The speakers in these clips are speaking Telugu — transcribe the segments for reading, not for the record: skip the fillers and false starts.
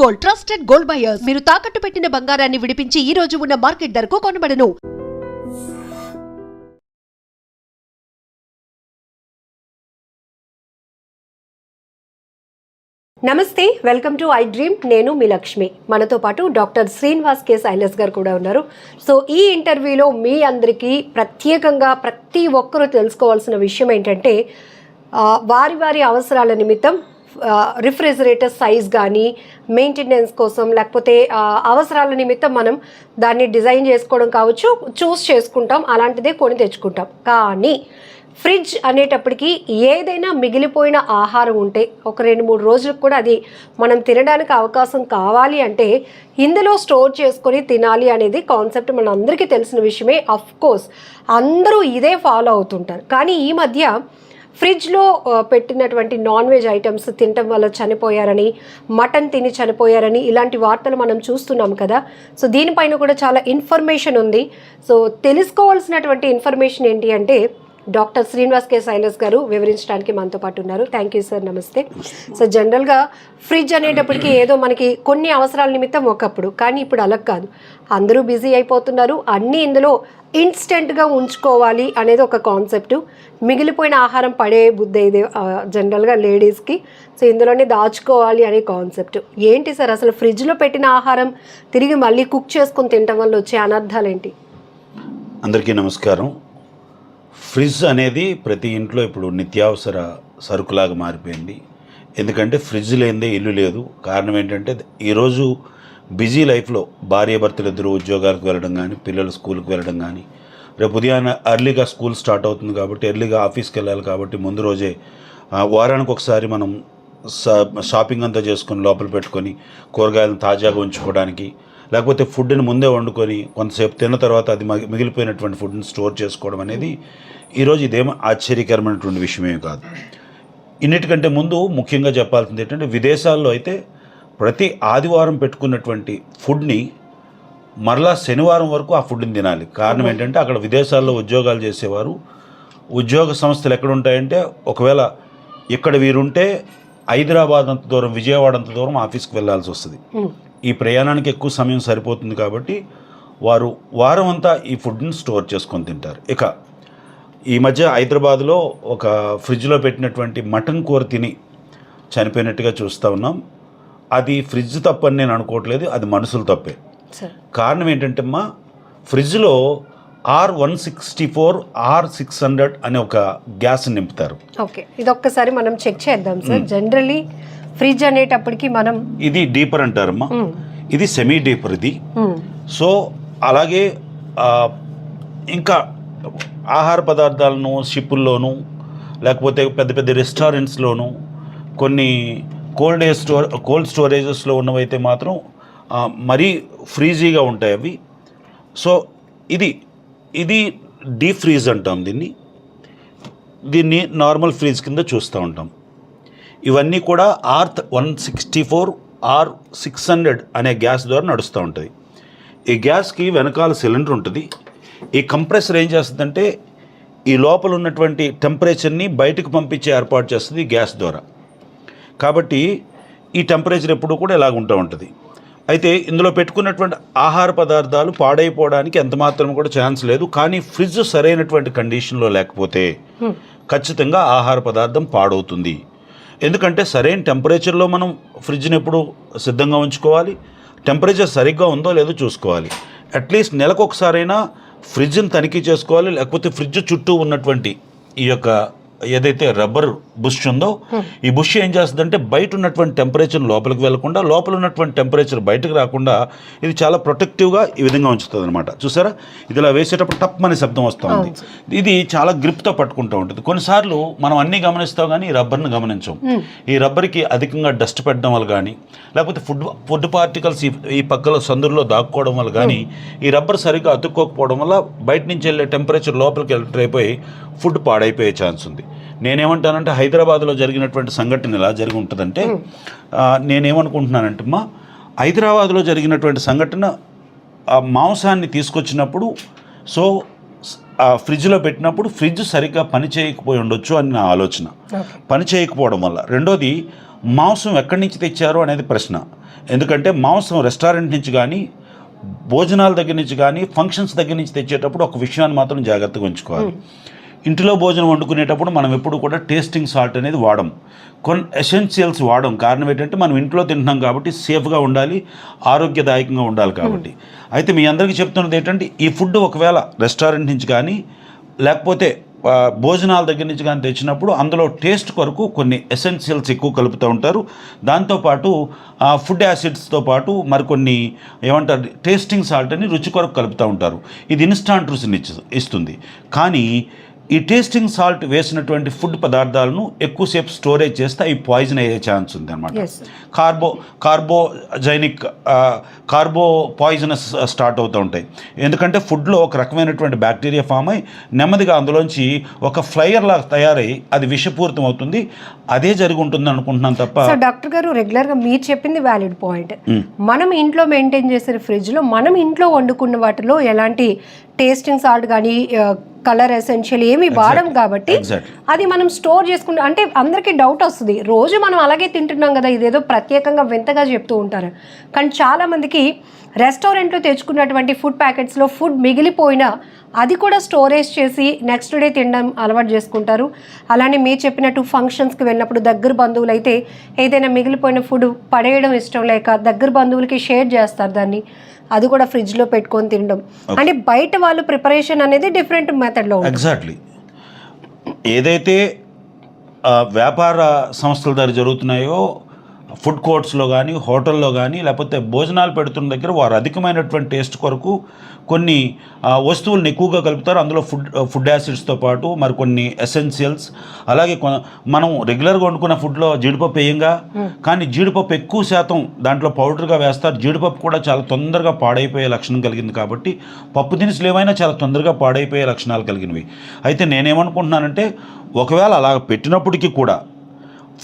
గోల్డ్ ట్రస్టెడ్ గోల్డ్ బయర్స్ మీరు తాకట్టు పెట్టిన బంగారాన్ని విడిపించి ఈ రోజు ఉన్న మార్కెట్ ధరకు కొనబడను. నమస్తే, వెల్కమ్ టు ఐ డ్రీమ్. నేను మీ లక్ష్మి. మనతో పాటు డాక్టర్ శ్రీనివాస్ కే సైలస్ గారు కూడా ఉన్నారు. సో ఈ ఇంటర్వ్యూలో మీ అందరికీ ప్రత్యేకంగా ప్రతి ఒక్కరూ తెలుసుకోవాల్సిన విషయం ఏంటంటే వారి వారి అవసరాల నిమిత్తం రిఫ్రిజిరేటర్ సైజ్ కానీ మెయింటెనెన్స్ కోసం లేకపోతే అవసరాల నిమిత్తం మనం దాన్ని డిజైన్ చేసుకోవడం కావచ్చు, చూస్ చేసుకుంటాం, అలాంటిదే కొని తెచ్చుకుంటాం. కానీ ఫ్రిడ్జ్ అనేటప్పటికీ ఏదైనా మిగిలిపోయిన ఆహారం ఉంటే ఒక 2-3 రోజులకు కూడా అది మనం తినడానికి అవకాశం కావాలి అంటే ఇందులో స్టోర్ చేసుకొని తినాలి అనేది కాన్సెప్ట్ మన అందరికీ తెలిసిన విషయమే. అఫ్ కోర్స్ అందరూ ఇదే ఫాలో అవుతుంటారు. కానీ ఈ మధ్య ఫ్రిడ్జ్లో పెట్టినటువంటి నాన్ వెజ్ ఐటమ్స్ తినటం వల్ల చనిపోయారని, మటన్ తిని చనిపోయారని ఇలాంటి వార్తలు మనం చూస్తున్నాం కదా. సో దీనిపైన కూడా చాలా ఇన్ఫర్మేషన్ ఉంది. సో తెలుసుకోవాల్సినటువంటి ఇన్ఫర్మేషన్ ఏంటి అంటే డాక్టర్ శ్రీనివాస్ కే సైలస్ గారు వివరించడానికి మనతో పాటు ఉన్నారు. థ్యాంక్ యూ సార్, నమస్తే. సో జనరల్గా ఫ్రిడ్జ్ అనేటప్పటికీ ఏదో మనకి కొన్ని అవసరాల నిమిత్తం ఒకప్పుడు, కానీ ఇప్పుడు అలా కాదు. అందరూ బిజీ అయిపోతున్నారు. అన్నీ ఇందులో ఇన్స్టెంట్గా ఉంచుకోవాలి అనేది ఒక కాన్సెప్ట్. మిగిలిపోయిన ఆహారం పడే బుద్ధి ఇది జనరల్గా లేడీస్కి. సో ఇందులోనే దాచుకోవాలి అనే కాన్సెప్ట్. ఏంటి సార్ అసలు ఫ్రిడ్జ్లో పెట్టిన ఆహారం తిరిగి మళ్ళీ కుక్ చేసుకొని తినడం వల్ల వచ్చే అనర్థాలు ఏంటి? అందరికీ నమస్కారం. ఫ్రిడ్జ్ అనేది ప్రతి ఇంట్లో ఇప్పుడు నిత్యావసర సరుకులాగా మారిపోయింది. ఎందుకంటే ఫ్రిడ్జ్ లేనిదే ఇల్లు లేదు. కారణం ఏంటంటే ఈరోజు బిజీ లైఫ్లో భార్యాభర్తలు ఇద్దరు ఉద్యోగాలకు వెళ్ళడం కానీ, పిల్లలు స్కూల్కి వెళ్ళడం కానీ, రేపు ఉదయాన్నే ఎర్లీగా స్కూల్ స్టార్ట్ అవుతుంది కాబట్టి ఎర్లీగా ఆఫీస్కి వెళ్ళాలి కాబట్టి ముందు రోజే వారానికి ఒకసారి మనం షాపింగ్ అంతా చేసుకొని లోపల పెట్టుకొని కూరగాయలను తాజాగా ఉంచుకోవడానికి, లేకపోతే ఫుడ్ని ముందే వండుకొని కొంతసేపు తిన్న తర్వాత అది మిగిలిపోయినటువంటి ఫుడ్ని స్టోర్ చేసుకోవడం అనేది ఈరోజు ఇదేమో ఆశ్చర్యకరమైనటువంటి విషయమే కాదు. ఇన్నిటికంటే ముందు ముఖ్యంగా చెప్పాల్సింది ఏంటంటే విదేశాల్లో అయితే ప్రతి ఆదివారం పెట్టుకున్నటువంటి ఫుడ్ని మరలా శనివారం వరకు ఆ ఫుడ్ని తినాలి. కారణం ఏంటంటే అక్కడ విదేశాల్లో ఉద్యోగాలు చేసేవారు ఉద్యోగ సంస్థలు ఎక్కడ ఉంటాయంటే ఒకవేళ ఇక్కడ వీరుంటే హైదరాబాద్ అంత దూరం, విజయవాడ అంత దూరం ఆఫీస్కి వెళ్ళాల్సి వస్తుంది. ఈ ప్రయాణానికి ఎక్కువ సమయం సరిపోతుంది కాబట్టి వారు వారం అంతా ఈ ఫుడ్ని స్టోర్ చేసుకొని తింటారు. ఇక ఈ మధ్య హైదరాబాద్లో ఒక ఫ్రిడ్జ్లో పెట్టినటువంటి మటన్ కూర తిని చనిపోయినట్టుగా చూస్తూ ఉన్నాం. అది ఫ్రిడ్జ్ తప్పని నేను అనుకోవట్లేదు, అది మనుషులు తప్పే. కారణం ఏంటంటే అమ్మా, ఫ్రిడ్జ్లో R164 R600 అనే ఒక గ్యాస్ నింపుతారు. ఓకే, ఇది ఒక్కసారి మనం చెక్ చేద్దాం సార్. జనరల్లీ ఫ్రిడ్జ్ అనేటప్పటికి మనం ఇది డీపర్ అంటారమ్మా, ఇది సెమీ డీపర్ ఇది. సో అలాగే ఇంకా ఆహార పదార్థాలను షిప్పుల్లోనూ లేకపోతే పెద్ద పెద్ద రెస్టారెంట్స్లోనూ కొన్ని కోల్డ్ స్టోరేజెస్లో ఉన్నవైతే మాత్రం మరీ ఫ్రీజీగా ఉంటాయి అవి. సో ఇది డీప్ ఫ్రీజ్ అంటాం దీన్ని నార్మల్ ఫ్రీజ్ కింద చూస్తూ ఉంటాం. ఇవన్నీ కూడా R164 R600 అనే గ్యాస్ ద్వారా నడుస్తూ ఉంటుంది. ఈ గ్యాస్కి వెనకాల సిలిండర్ ఉంటుంది. ఈ కంప్రెసర్ ఏం చేస్తుందంటే ఈ లోపల ఉన్నటువంటి టెంపరేచర్ని బయటకు పంపించే ఏర్పాటు చేస్తుంది గ్యాస్ ద్వారా. కాబట్టి ఈ టెంపరేచర్ ఎప్పుడు కూడా ఇలాగ ఉంటూ ఉంటుంది. అయితే ఇందులో పెట్టుకున్నటువంటి ఆహార పదార్థాలు పాడైపోవడానికి ఎంత మాత్రం కూడా ఛాన్స్ లేదు. కానీ ఫ్రిడ్జ్ సరైనటువంటి కండిషన్లో లేకపోతే ఖచ్చితంగా ఆహార పదార్థం పాడవుతుంది. ఎందుకంటే సరైన టెంపరేచర్లో మనం ఫ్రిడ్జ్ని ఎప్పుడు సిద్ధంగా ఉంచుకోవాలి. టెంపరేచర్ సరిగ్గా ఉందో లేదో చూసుకోవాలి. అట్లీస్ట్ నెలకు ఒకసారైనా ఫ్రిడ్జ్ని తనిఖీ చేసుకోవాలి. లేకపోతే ఫ్రిడ్జ్ చుట్టూ ఉన్నటువంటి ఈ యొక్క ఏదైతే రబ్బర్ బుష్ ఉందో ఈ బుష్ ఏం చేస్తుందంటే బయట ఉన్నటువంటి టెంపరేచర్ లోపలికి వెళ్లకుండా, లోపల ఉన్నటువంటి టెంపరేచర్ బయటకు రాకుండా ఇది చాలా ప్రొటెక్టివ్గా ఈ విధంగా ఉంచుతుంది అనమాట. చూసారా, ఇది ఇలా వేసేటప్పుడు టప్ అనే శబ్దం వస్తుంది. ఇది చాలా గ్రిప్తో పట్టుకుంటూ ఉంటుంది. కొన్నిసార్లు మనం అన్నీ గమనిస్తాం కానీ ఈ రబ్బర్ని గమనించాం. ఈ రబ్బర్కి అధికంగా డస్ట్ పెట్టడం వల్ల కానీ, లేకపోతే ఫుడ్ పార్టికల్స్ ఈ పక్కల సందుల్లో దాక్కోవడం వల్ల కానీ, ఈ రబ్బర్ సరిగ్గా అతుక్కోకపోవడం వల్ల బయట నుంచి వెళ్ళే టెంపరేచర్ లోపలికి ఎంటర్ అయిపోయి ఫుడ్ పాడైపోయే ఛాన్స్ ఉంది. నేనేమంటానంటే హైదరాబాద్లో జరిగినటువంటి సంఘటన ఎలా జరిగి ఉంటుందంటే, నేనేమనుకుంటున్నానంటే అమ్మా, హైదరాబాద్లో జరిగినటువంటి సంఘటన మాంసాన్ని తీసుకొచ్చినప్పుడు సో ఫ్రిడ్జ్లో పెట్టినప్పుడు ఫ్రిడ్జ్ సరిగ్గా పని చేయకపోయి ఉండొచ్చు అని నా ఆలోచన. పని చేయకపోవడం వల్ల. రెండోది, మాంసం ఎక్కడి నుంచి తెచ్చారు అనేది ప్రశ్న. ఎందుకంటే మాంసం రెస్టారెంట్ నుంచి కానీ, భోజనాల దగ్గర నుంచి కానీ, ఫంక్షన్స్ దగ్గర నుంచి తెచ్చేటప్పుడు ఒక విషయాన్ని మాత్రం జాగ్రత్తగా ఉంచుకోవాలి. ఇంటిలో భోజనం వండుకునేటప్పుడు మనం ఎప్పుడు కూడా టేస్టింగ్ సాల్ట్ అనేది వాడం, కొన్ని ఎసెన్షియల్స్ వాడం. కారణం ఏంటంటే మనం ఇంట్లో తింటున్నాం కాబట్టి సేఫ్గా ఉండాలి, ఆరోగ్యదాయకంగా ఉండాలి కాబట్టి. అయితే మీ అందరికీ చెప్తున్నది ఏంటంటే, ఈ ఫుడ్ ఒకవేళ రెస్టారెంట్ నుంచి కానీ లేకపోతే భోజనాల దగ్గర నుంచి కానీ తెచ్చినప్పుడు అందులో టేస్ట్ కొరకు కొన్ని ఎసెన్షియల్స్ ఎక్కువ కలుపుతూ ఉంటారు. దాంతోపాటు ఫుడ్ యాసిడ్స్తో పాటు మరికొన్ని ఏమంటారు టేస్టింగ్ సాల్ట్ అని రుచి కొరకు కలుపుతూ ఉంటారు. ఇది ఇన్స్టాంట్ రుచిని ఇస్తుంది. కానీ ఈ టేస్టింగ్ సాల్ట్ వేసినటువంటి ఫుడ్ పదార్థాలను ఎక్కువసేపు స్టోరేజ్ చేస్తే అవి పాయిజన్ అయ్యే ఛాన్స్ ఉంది అనమాట. కార్బో పాయిజనస్ స్టార్ట్ అవుతూ ఉంటాయి. ఎందుకంటే ఫుడ్లో ఒక రకమైనటువంటి బ్యాక్టీరియా ఫామ్ అయి నెమ్మదిగా అందులోంచి ఒక ఫ్లైయర్ లాగా తయారై అది విషపూరితం అవుతుంది. అదే జరిగి ఉంటుంది అనుకుంటున్నాను తప్ప. సో డాక్టర్ గారు, రెగ్యులర్గా మీరు చెప్పింది వ్యాలిడ్ పాయింట్. మనం ఇంట్లో మెయింటైన్ చేసిన ఫ్రిడ్జ్లో మనం ఇంట్లో వండుకున్న వాటిలో ఎలాంటి టేస్టింగ్ సాల్ట్ కానీ కలర్ ఎసెన్షియల్ ఏమి వాడం కాబట్టి అది మనం స్టోర్ చేసుకుంటాం. అంటే అందరికీ డౌట్ వస్తుంది, రోజు మనం అలాగే తింటున్నాం కదా, ఇదేదో ప్రత్యేకంగా వింతగా చెప్తూ ఉంటారు. కానీ చాలామందికి రెస్టారెంట్లో తెచ్చుకున్నటువంటి ఫుడ్ ప్యాకెట్స్లో ఫుడ్ మిగిలిపోయినా అది కూడా స్టోరేజ్ చేసి నెక్స్ట్ డే తినడం అలవాటు చేసుకుంటారు. అలానే మీరు చెప్పినట్టు ఫంక్షన్స్కి వెళ్ళినప్పుడు దగ్గర బంధువులు అయితే ఏదైనా మిగిలిపోయిన ఫుడ్ పడేయడం ఇష్టం లేక దగ్గర బంధువులకి షేర్ చేస్తారు దాన్ని, అది కూడా ఫ్రిడ్జ్లో పెట్టుకొని తినడం. అంటే బయట వాళ్ళు ప్రిపరేషన్ అనేది డిఫరెంట్ మెథడ్లో. ఎగ్జాక్ట్లీ. ఏదైతే వ్యాపార సంస్థల ద్వారా జరుగుతున్నాయో ఫుడ్ కోర్ట్స్లో కానీ, హోటల్లో కానీ, లేకపోతే భోజనాలు పెడుతున్న దగ్గర వారు అధికమైనటువంటి టేస్ట్ కొరకు కొన్ని వస్తువులను ఎక్కువగా కలుపుతారు. అందులో ఫుడ్ యాసిడ్స్తో పాటు మరికొన్ని ఎసెన్షియల్స్. అలాగే మనం రెగ్యులర్గా వండుకున్న ఫుడ్లో జీడిపప్పు వేయంగా, కానీ జీడిపప్పు ఎక్కువ శాతం దాంట్లో పౌడర్గా వేస్తారు. జీడిపప్పు కూడా చాలా తొందరగా పాడైపోయే లక్షణం కలిగింది కాబట్టి పప్పు దినుసులు ఏమైనా చాలా తొందరగా పాడైపోయే లక్షణాలు కలిగినవి. అయితే నేనేమనుకుంటున్నానంటే, ఒకవేళ అలా పెట్టినప్పటికీ కూడా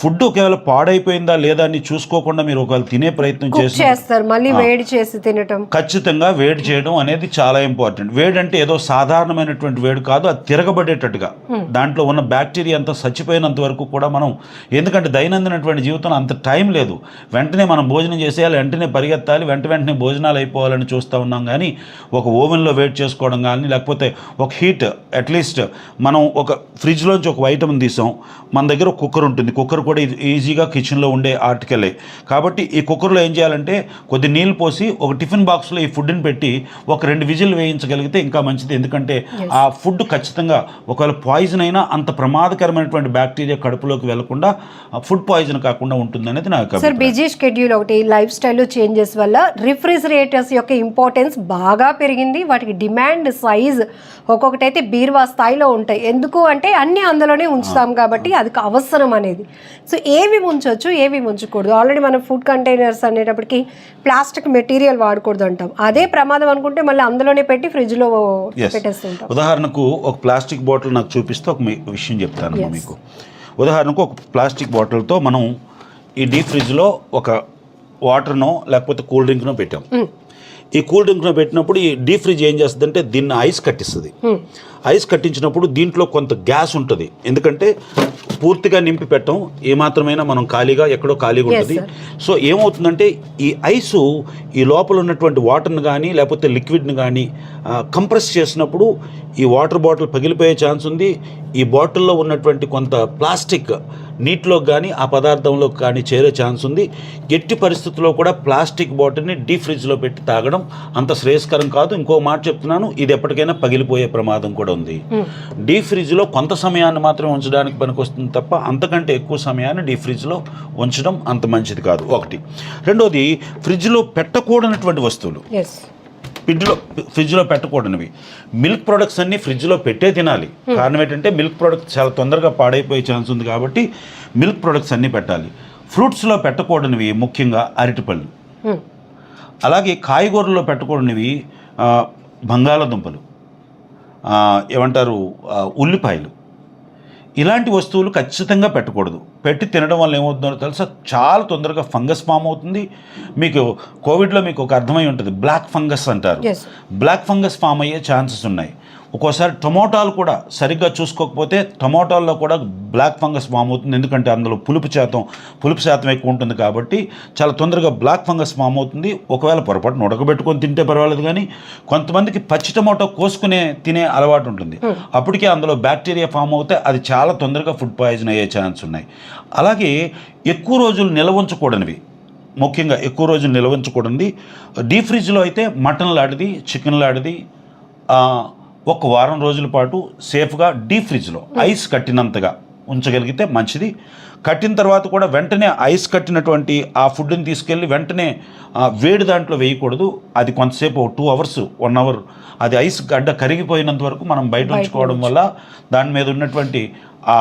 ఫుడ్ ఒకవేళ పాడైపోయిందా లేదా అని చూసుకోకుండా మీరు ఒకవేళ తినే ప్రయత్నం చేస్తారు, మళ్ళీ వేడి చేసి తినటం, ఖచ్చితంగా వేడి చేయడం అనేది చాలా ఇంపార్టెంట్. వేడి అంటే ఏదో సాధారణమైనటువంటి వేడి కాదు, అది తిరగబడేటట్టుగా దాంట్లో ఉన్న బ్యాక్టీరియా అంతా చచ్చిపోయినంత వరకు కూడా మనం, ఎందుకంటే దైనందినటువంటి జీవితంలో అంత టైం లేదు. వెంటనే మనం భోజనం చేసేయాలి, వెంటనే పరిగెత్తాలి, వెంటనే భోజనాలు అయిపోవాలని చూస్తూ ఉన్నాం. కానీ ఒక ఓవెన్లో వేడి చేసుకోవడం కానీ, లేకపోతే ఒక హీట్ అట్లీస్ట్ మనం ఒక ఫ్రిడ్జ్లోంచి ఒక ఐటమ్ తీసాం, మన దగ్గర ఒక కుక్కర్ ఉంటుంది, కుక్కర్ కూడా ఈజీగా కిచెన్లో ఉండే ఆర్టికలే కాబట్టి ఈ కుక్కర్లో ఏం చేయాలంటే కొద్ది నీళ్ళు పోసి ఒక టిఫిన్ బాక్స్లో ఈ ఫుడ్ని పెట్టి ఒక 2 విజిల్ వేయించగలిగితే ఇంకా మంచిది. ఎందుకంటే ఆ ఫుడ్ ఖచ్చితంగా ఒకవేళ పాయిజన్ అయినా అంత ప్రమాదకరమైనటువంటి బ్యాక్టీరియా కడుపులోకి వెళ్లకుండా ఫుడ్ పాయిజన్ కాకుండా ఉంటుంది అనేది నాకు. సార్, బిజీ షెడ్యూల్ ఒకటి, లైఫ్ స్టైల్లో చేంజెస్ వల్ల రిఫ్రిజిరేటర్స్ యొక్క ఇంపార్టెన్స్ బాగా పెరిగింది. వాటికి డిమాండ్, సైజ్ ఒక్కొక్కటైతే బీరువా స్థాయిలో ఉంటాయి. ఎందుకు అంటే అన్నీ అందులోనే ఉంచుతాం కాబట్టి అది అవసరం అనేది. సో ఏవి ఉంచవచ్చు, ఏవి ఉంచకూడదు. ఆల్రెడీ మనం ఫుడ్ కంటైనర్స్ అనేటప్పటికి ప్లాస్టిక్ మెటీరియల్ వాడకూడదు అంటాం. అదే ప్రమాదం అనుకుంటే మళ్ళీ అందులోనే పెట్టి ఫ్రిడ్జ్లో పెట్టేస్తుంటాం. ఉదాహరణకు ఒక ప్లాస్టిక్ బాటిల్ నాకు చూపిస్తే ఒక విషయం చెప్తాను మీకు. ఉదాహరణకు ఒక ప్లాస్టిక్ బాటిల్తో మనం ఈ డీప్ ఫ్రిడ్జ్లో ఒక వాటర్నో లేకపోతే కూల్ డ్రింక్నో పెట్టాం. ఈ కూల్ డ్రింక్ను పెట్టినప్పుడు ఈ డీప్ ఫ్రిడ్జ్ ఏం చేస్తుందంటే దీన్ని ఐస్ కట్టిస్తుంది. ఐస్ కట్టించినప్పుడు దీంట్లో కొంత గ్యాస్ ఉంటుంది, ఎందుకంటే పూర్తిగా నింపి పెట్టం, ఏమాత్రమైనా మనం ఖాళీగా ఎక్కడో ఖాళీగా ఉంటుంది. సో ఏమవుతుందంటే ఈ ఐసు ఈ లోపల ఉన్నటువంటి వాటర్ని కానీ లేకపోతే లిక్విడ్ని కానీ కంప్రెస్ చేసినప్పుడు ఈ వాటర్ బాటిల్ పగిలిపోయే ఛాన్స్ ఉంది. ఈ బాటిల్లో ఉన్నటువంటి కొంత ప్లాస్టిక్ నీటిలో కానీ ఆ పదార్థంలో కానీ చేరే ఛాన్స్ ఉంది. ఎట్టి పరిస్థితుల్లో కూడా ప్లాస్టిక్ బాటిల్ని డీప్ ఫ్రిడ్జ్లో పెట్టి తాగడం అంత శ్రేయస్కరం కాదు. ఇంకో మాట చెప్తున్నాను, ఇది ఎప్పటికైనా పగిలిపోయే ప్రమాదం కూడా ఉంది. డీప్ ఫ్రిడ్జ్లో కొంత సమయాన్ని మాత్రమే ఉంచడానికి పనికొస్తుంది తప్ప అంతకంటే ఎక్కువ సమయాన్ని డీప్ ఫ్రిడ్జ్లో ఉంచడం అంత మంచిది కాదు. ఒకటి. రెండోది, ఫ్రిడ్జ్లో పెట్టకూడనటువంటి వస్తువులు ఫ్రిడ్జ్లో పెట్టకూడనివి. మిల్క్ ప్రొడక్ట్స్ అన్నీ ఫ్రిడ్జ్లో పెట్టే తినాలి. కారణం ఏంటంటే మిల్క్ ప్రొడక్ట్స్ చాలా తొందరగా పాడైపోయే ఛాన్స్ ఉంది కాబట్టి మిల్క్ ప్రొడక్ట్స్ అన్నీ పెట్టాలి. ఫ్రూట్స్లో పెట్టకూడనివి ముఖ్యంగా అరటిపళ్ళు. అలాగే కాయగూరల్లో పెట్టకూడనివి బంగాళదుంపలు, ఏమంటారు ఉల్లిపాయలు. ఇలాంటి వస్తువులు ఖచ్చితంగా పెట్టకూడదు. పెట్టి తినడం వల్ల ఏమవుతుందో తెలుసా, చాలా తొందరగా ఫంగస్ ఫామ్ అవుతుంది. మీకు కోవిడ్లో మీకు ఒక అర్థమై ఉంటుంది, బ్లాక్ ఫంగస్ అంటారు. బ్లాక్ ఫంగస్ ఫామ్ అయ్యే ఛాన్సెస్ ఉన్నాయి. ఒక్కోసారి టమోటాలు కూడా సరిగ్గా చూసుకోకపోతే టమోటాల్లో కూడా బ్లాక్ ఫంగస్ ఫామ్ అవుతుంది. ఎందుకంటే అందులో పులుపు శాతం ఎక్కువ ఉంటుంది కాబట్టి చాలా తొందరగా బ్లాక్ ఫంగస్ ఫామ్ అవుతుంది. ఒకవేళ పొరపాటున ఉడకబెట్టుకొని తింటే పర్వాలేదు, కానీ కొంతమందికి పచ్చి టమోటా కోసుకునే తినే అలవాటు ఉంటుంది. అప్పటికే అందులో బ్యాక్టీరియా ఫామ్ అవుతే అది చాలా తొందరగా ఫుడ్ పాయిజన్ అయ్యే ఛాన్స్ ఉన్నాయి. అలాగే ఎక్కువ రోజులు నిల్వ ఉంచకూడనివి, ముఖ్యంగా ఎక్కువ రోజులు నిల్వ ఉంచకూడనిది డీప్ ఫ్రిడ్జ్లో అయితే మటన్ లాంటిది, చికెన్ లాంటిది ఒక వారం రోజుల పాటు సేఫ్గా డీప్ ఫ్రిడ్జ్లో ఐస్ కట్టినంతగా ఉంచగలిగితే మంచిది. కట్టిన తర్వాత కూడా వెంటనే ఐస్ కట్టినటువంటి ఆ ఫుడ్ని తీసుకెళ్ళి వెంటనే వేడి దాంట్లో వేయకూడదు. అది కొంతసేపు 2 hours 1 hour అది ఐస్ గడ్డ కరిగిపోయినంత వరకు మనం బయట ఉంచుకోవడం వల్ల దాని మీద ఉన్నటువంటి ఆ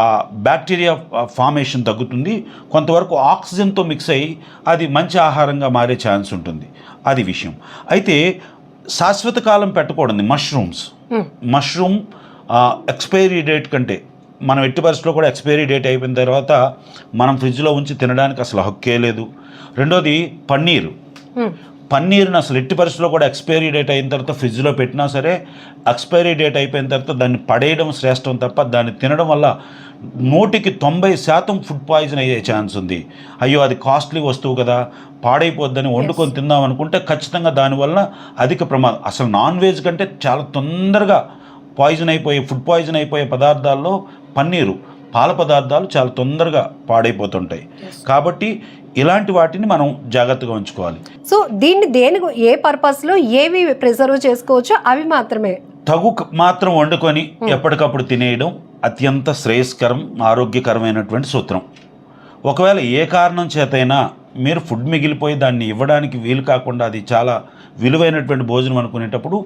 బ్యాక్టీరియా ఫార్మేషన్ తగ్గుతుంది. కొంతవరకు ఆక్సిజన్తో మిక్స్ అయ్యి అది మంచి ఆహారంగా మారే ఛాన్స్ ఉంటుంది. అది విషయం. అయితే శాశ్వత కాలం పెట్టకూడదు. మష్రూమ్ ఎక్స్పైరీ డేట్ కంటే మనం ఎట్టి పరిస్థితుల్లో కూడా ఎక్స్పైరీ డేట్ అయిపోయిన తర్వాత మనం ఫ్రిడ్జ్లో ఉంచి తినడానికి అసలు హక్కే లేదు. రెండోది పన్నీర్ని అసలు ఎట్టి పరిస్థితుల్లో కూడా ఎక్స్పైరీ డేట్ అయిన తర్వాత ఫ్రిడ్జ్లో పెట్టినా సరే ఎక్స్పైరీ డేట్ అయిపోయిన తర్వాత దాన్ని పడేయడం శ్రేష్టం తప్ప దాన్ని తినడం వల్ల 90% ఫుడ్ పాయిజన్ అయ్యే ఛాన్స్ ఉంది. అయ్యో అది కాస్ట్లీ వస్తువు కదా, పాడైపోద్దని వండుకొని తిందాం అనుకుంటే ఖచ్చితంగా దానివల్ల అధిక ప్రమాదం. అసలు నాన్ వెజ్ కంటే చాలా తొందరగా ఫుడ్ పాయిజన్ అయిపోయే పదార్థాల్లో పాల పదార్థాలు చాలా తొందరగా పాడైపోతుంటాయి. కాబట్టి ఇలాంటి వాటిని మనం జాగ్రత్తగా ఉంచుకోవాలి. సో దేనికి ఏ పర్పస్లో ఏవి ప్రిజర్వ్ చేసుకోవచ్చో అవి మాత్రమే తగు మాత్రం వండుకొని ఎప్పటికప్పుడు తినేయడం అత్యంత శ్రేయస్కరం, ఆరోగ్యకరమైనటువంటి సూత్రం. ఒకవేళ ఏ కారణం చేతైనా మీరు ఫుడ్ మిగిలిపోయి దాన్ని ఇవ్వడానికి వీలు కాకుండా అది చాలా విలువైనటువంటి భోజనం అనుకునేటప్పుడు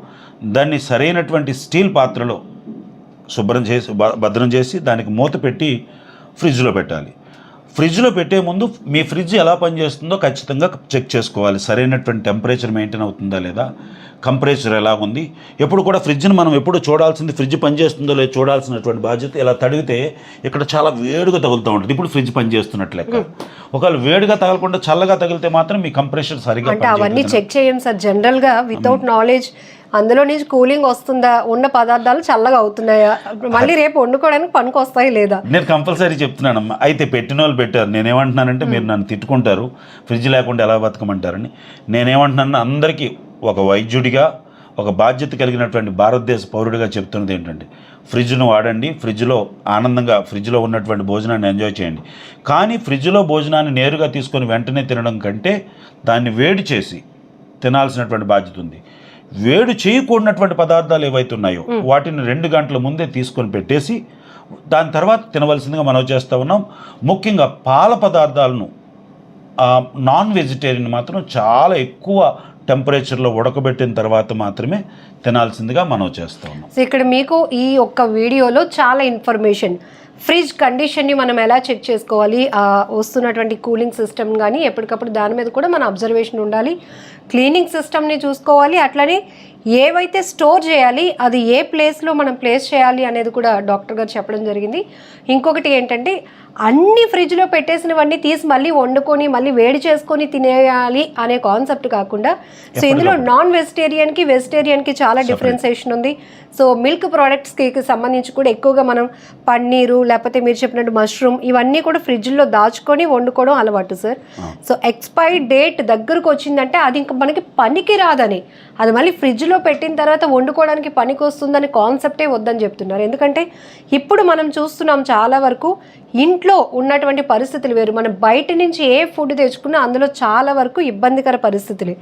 దాన్ని సరైనటువంటి స్టీల్ పాత్రలో శుభ్రం చేసి భద్రం చేసి దానికి మూత పెట్టి ఫ్రిడ్జ్లో పెట్టాలి. ఫ్రిడ్జ్లో పెట్టే ముందు మీ ఫ్రిడ్జ్ ఎలా పనిచేస్తుందో ఖచ్చితంగా చెక్ చేసుకోవాలి. సరైనటువంటి టెంపరేచర్ మెయింటైన్ అవుతుందా లేదా, కంపరేచర్ ఎలా ఉంది. ఎప్పుడు కూడా ఫ్రిడ్జ్ని మనం ఎప్పుడు చూడాల్సింది ఫ్రిడ్జ్ పనిచేస్తుందో లేదో చూడాల్సినటువంటి బాధ్యత. ఇలా తడిగితే ఇక్కడ చాలా వేడిగా తగులుతూ ఉంటుంది. ఇప్పుడు ఫ్రిడ్జ్ పనిచేస్తున్నట్లు లెక్క. ఒకవేళ వేడిగా తగలకుండా చల్లగా తగిలితే మాత్రం మీ కంప్రెషర్ సరిగా అంటే అవన్నీ చెక్ చేయండి సార్. జనరల్గా వితౌట్ నాలెడ్జ్ అందులో నుంచి కూలింగ్ వస్తుందా, ఉన్న పదార్థాలు చల్లగా అవుతున్నాయా, మళ్ళీ రేపు వండుకోవడానికి పనికి వస్తాయి లేదా. నేను కంపల్సరీ చెప్తున్నానమ్మా. అయితే పెట్టిన వాళ్ళు పెట్టారు. నేనేమంటున్నానంటే మీరు నన్ను తిట్టుకుంటారు, ఫ్రిడ్జ్ లేకుండా ఎలా బతకమంటారని. నేనేమంటున్నాను, అందరికీ ఒక వైద్యుడిగా, ఒక బాధ్యత కలిగినటువంటి భారతదేశ పౌరుడిగా చెప్తున్నది ఏంటంటే ఫ్రిడ్జ్ను వాడండి. ఫ్రిడ్జ్లో ఉన్నటువంటి భోజనాన్ని ఎంజాయ్ చేయండి. కానీ ఫ్రిడ్జ్లో భోజనాన్ని నేరుగా తీసుకొని వెంటనే తినడం కంటే దాన్ని వేడి చేసి తినాల్సినటువంటి బాధ్యత ఉంది. వేడి చేయకూడనటువంటి పదార్థాలు ఏవైతే ఉన్నాయో వాటిని 2 గంటల ముందే తీసుకొని పెట్టేసి దాని తర్వాత తినవలసిందిగా మనం చేస్తూ ఉన్నాం. ముఖ్యంగా పాల పదార్థాలను నాన్ వెజిటేరియన్ మాత్రం చాలా ఎక్కువ టెంపరేచర్లో ఉడకబెట్టిన తర్వాత మాత్రమే తినాల్సిందిగా మనం చేస్తూ ఉన్నాం. సో ఇక్కడ మీకు ఈ ఒక్క వీడియోలో చాలా ఇన్ఫర్మేషన్, ఫ్రిడ్జ్ కండిషన్ని మనం ఎలా చెక్ చేసుకోవాలి, వస్తున్నటువంటి కూలింగ్ సిస్టమ్ కానీ ఎప్పటికప్పుడు దాని మీద కూడా మన అబ్జర్వేషన్ ఉండాలి. క్లీనింగ్ సిస్టమ్ని చూసుకోవాలి. అట్లనే ఏవైతే స్టోర్ చేయాలి అది ఏ ప్లేస్లో మనం ప్లేస్ చేయాలి అనేది కూడా డాక్టర్ గారు చెప్పడం జరిగింది. ఇంకొకటి ఏంటంటే అన్ని ఫ్రిడ్జ్లో పెట్టేసినవన్నీ తీసి మళ్ళీ వండుకొని మళ్ళీ వేడి చేసుకొని తినేయాలి అనే కాన్సెప్ట్ కాకుండా, సో ఇందులో నాన్ వెజిటేరియన్కి వెజిటేరియన్కి చాలా డిఫరెన్సియేషన్ ఉంది. సో మిల్క్ ప్రోడక్ట్స్కి సంబంధించి కూడా ఎక్కువగా మనం పన్నీరు లేకపోతే మీరు చెప్పినట్టు మష్రూమ్ ఇవన్నీ కూడా ఫ్రిడ్జ్లో దాచుకొని వండుకోవడం అలవాటు సార్. సో ఎక్స్పైరీ డేట్ దగ్గరకు వచ్చిందంటే అది ఇంకా మనకి పనికి రాదని, అది మళ్ళీ ఫ్రిడ్జ్లో పెట్టిన తర్వాత వండుకోవడానికి పనికి వస్తుందని కాన్సెప్టే వద్దని చెప్తున్నారు. ఎందుకంటే ఇప్పుడు మనం చూస్తున్నాం చాలా వరకు ఇంట్లో ఉన్నటువంటి పరిస్థితులు వేరు. మనం బయట నుంచి ఏ ఫుడ్ తెచ్చుకున్నా అందులో చాలా వరకు ఇబ్బందికర పరిస్థితులు.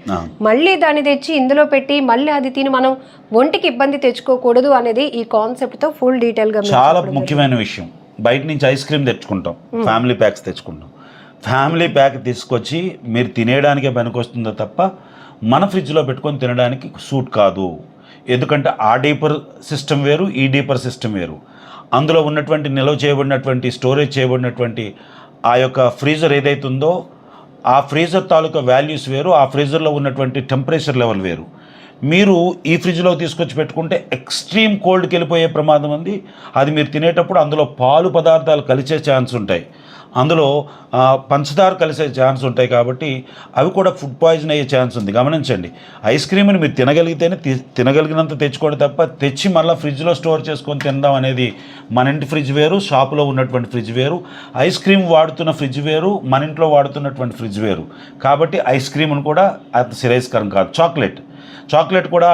మళ్ళీ దాన్ని తెచ్చి ఇందులో పెట్టి మళ్ళీ అది తిని మనం ఒంటికి ఇబ్బంది తెచ్చుకోకూడదు అనేది ఈ కాన్సెప్ట్తో ఫుల్ డీటెయిల్గా. చాలా ముఖ్యమైన విషయం, బయట నుంచి ఐస్ క్రీమ్ తెచ్చుకుంటాం, ఫ్యామిలీ ప్యాక్స్ తెచ్చుకుంటాం. ఫ్యామిలీ ప్యాక్ తీసుకొచ్చి మీరు తినేయడానికే పనికొస్తుందో తప్ప మన ఫ్రిడ్జ్లో పెట్టుకొని తినడానికి సూట్ కాదు. ఎందుకంటే ఆ డీపర్ సిస్టమ్ వేరు, ఈ డీపర్ సిస్టమ్ వేరు. అందులో ఉన్నటువంటి నిల్వ చేయబడినటువంటి స్టోరేజ్ చేయబడినటువంటి ఆ యొక్క ఫ్రీజర్ ఏదైతుందో ఆ ఫ్రీజర్ తాలూకా వాల్యూస్ వేరు, ఆ ఫ్రీజర్లో ఉన్నటువంటి టెంపరేచర్ లెవెల్ వేరు. మీరు ఈ ఫ్రిడ్జ్లో తీసుకొచ్చి పెట్టుకుంటే ఎక్స్ట్రీమ్ కోల్డ్కి వెళ్ళిపోయే ప్రమాదం ఉంది. అది మీరు తినేటప్పుడు అందులో పాలు పదార్థాలు కలిసే ఛాన్స్ ఉంటాయి. అందులో పంచదార కలిసే ఛాన్స్ ఉంటాయి కాబట్టి అవి కూడా ఫుడ్ పాయిజన్ అయ్యే ఛాన్స్ ఉంది. గమనించండి, ఐస్ క్రీమ్ని మీరు తినగలిగితేనే తినగలిగినంత తెచ్చుకోండి తప్ప తెచ్చి మళ్ళీ ఫ్రిడ్జ్లో స్టోర్ చేసుకొని తినడం అనేది మన ఇంటి ఫ్రిడ్జ్ వేరు, షాపులో ఉన్నటువంటి ఫ్రిడ్జ్ వేరు, ఐస్ క్రీమ్ వాడుతున్న ఫ్రిడ్జ్ వేరు, మన ఇంట్లో వాడుతున్నటువంటి ఫ్రిడ్జ్ వేరు. కాబట్టి ఐస్ క్రీమ్ను కూడా అది శ్రేయస్కరం కాదు. చాక్లెట్ కూడా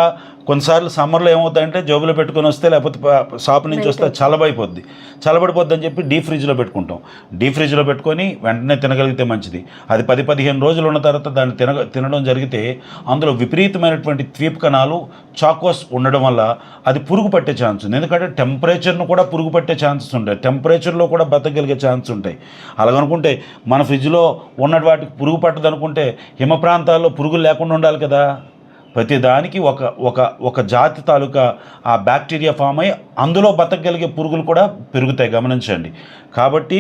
కొన్నిసార్లు సమ్మర్లో ఏమవుతుందంటే జోబులో పెట్టుకొని వస్తే, లేకపోతే షాప్ నుంచి వస్తే చల్లబడిపోద్ది అని చెప్పి డీప్ ఫ్రిడ్జ్లో పెట్టుకుంటాం. డీప్ ఫ్రిడ్జ్లో పెట్టుకొని వెంటనే తినగలిగితే మంచిది. అది 10-15 రోజులు ఉన్న తర్వాత దాన్ని తినడం జరిగితే అందులో విపరీతమైనటువంటి ద్వీప కణాలు చాకోస్ ఉండడం వల్ల అది పురుగు పట్టే ఛాన్స్ ఉంది. ఎందుకంటే టెంపరేచర్ను కూడా పురుగు పట్టే ఛాన్సెస్ ఉంటాయి, టెంపరేచర్లో కూడా బతకగలిగే ఛాన్స్ ఉంటాయి. అలాగనుకుంటే మన ఫ్రిడ్జ్లో ఉన్న వాటికి పురుగు పట్టదు అనుకుంటే హిమ ప్రాంతాల్లో పురుగులు లేకుండా ఉండాలి కదా. ప్రతి దానికి ఒక జాతి తాలూకా ఆ బ్యాక్టీరియా ఫామ్ అయ్యి అందులో బతకగలిగే పురుగులు కూడా పెరుగుతాయి. గమనించండి. కాబట్టి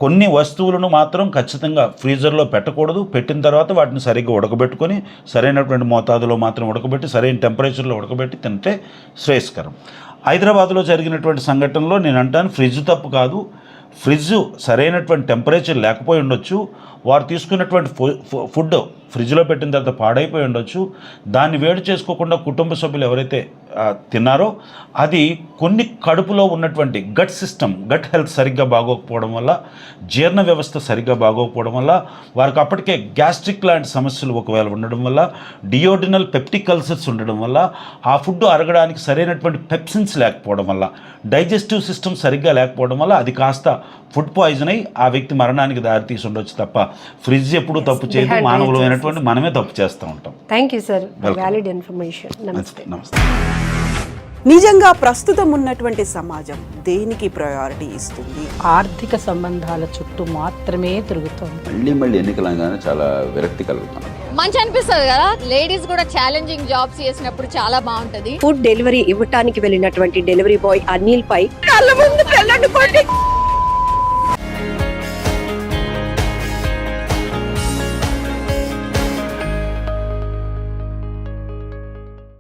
కొన్ని వస్తువులను మాత్రం ఖచ్చితంగా ఫ్రీజర్లో పెట్టకూడదు. పెట్టిన తర్వాత వాటిని సరిగ్గా ఉడకబెట్టుకొని సరైనటువంటి మోతాదులో మాత్రం ఉడకబెట్టి సరైన టెంపరేచర్లో ఉడకబెట్టి తింటే శ్రేయస్కరం. హైదరాబాద్లో జరిగినటువంటి సంఘటనలో నేను అంటాను, ఫ్రిడ్జ్ తప్పు కాదు. ఫ్రిడ్జ్ సరైనటువంటి టెంపరేచర్ లేకపోయి ఉండొచ్చు, వారు తీసుకున్నటువంటి ఫుడ్ ఫ్రిడ్జ్లో పెట్టిన తర్వాత పాడైపోయి ఉండొచ్చు. దాన్ని వేడి చేసుకోకుండా కుటుంబ సభ్యులు ఎవరైతే తిన్నారో అది కొన్ని కడుపులో ఉన్నటువంటి గట్ హెల్త్ సరిగ్గా బాగోకపోవడం వల్ల, జీర్ణ వ్యవస్థ సరిగ్గా బాగోకపోవడం వల్ల, వారికి అప్పటికే గ్యాస్ట్రిక్ లాంటి సమస్యలు ఒకవేళ ఉండడం వల్ల, డియోడినల్ పెప్టిక్ అల్సర్స్ ఉండడం వల్ల, ఆ ఫుడ్ అరగడానికి సరైనటువంటి పెప్సిన్స్ లేకపోవడం వల్ల, డైజెస్టివ్ సిస్టమ్ సరిగ్గా లేకపోవడం వల్ల అది కాస్త ఫుడ్ పాయిజన్ అయి ఆ వ్యక్తి మరణానికి దారితీసి ఉండొచ్చు తప్ప ఫ్రిడ్జ్ ఎప్పుడు తప్పు చేయదు. మానవులమైనటువంటి మనమే తప్పు చేస్తూ ఉంటాం. Thank you sir, valid information. నమస్తే. నిజంగా ప్రస్తుతం ఉన్నటువంటి సమాజం దేనికి ప్రయారిటీ ఇస్తుంది? ఆర్థిక సంబంధాల చుట్టూ మాత్రమే తిరుగుతుంది. మళ్ళీ ఎన్నికలంగానే చాలా విరక్తి కలుగుతాను. మంచి అనిపిస్తుంది కదా, లేడీస్ కూడా ఛాలెంజింగ్ జాబ్స్ చేసినప్పుడు చాలా బాగుంటది. ఫుడ్ డెలివరీ ఇవ్వటానికి వెళ్ళినటువంటి డెలివరీ బాయ్ అనిల్ పై కళ్ళ ముందు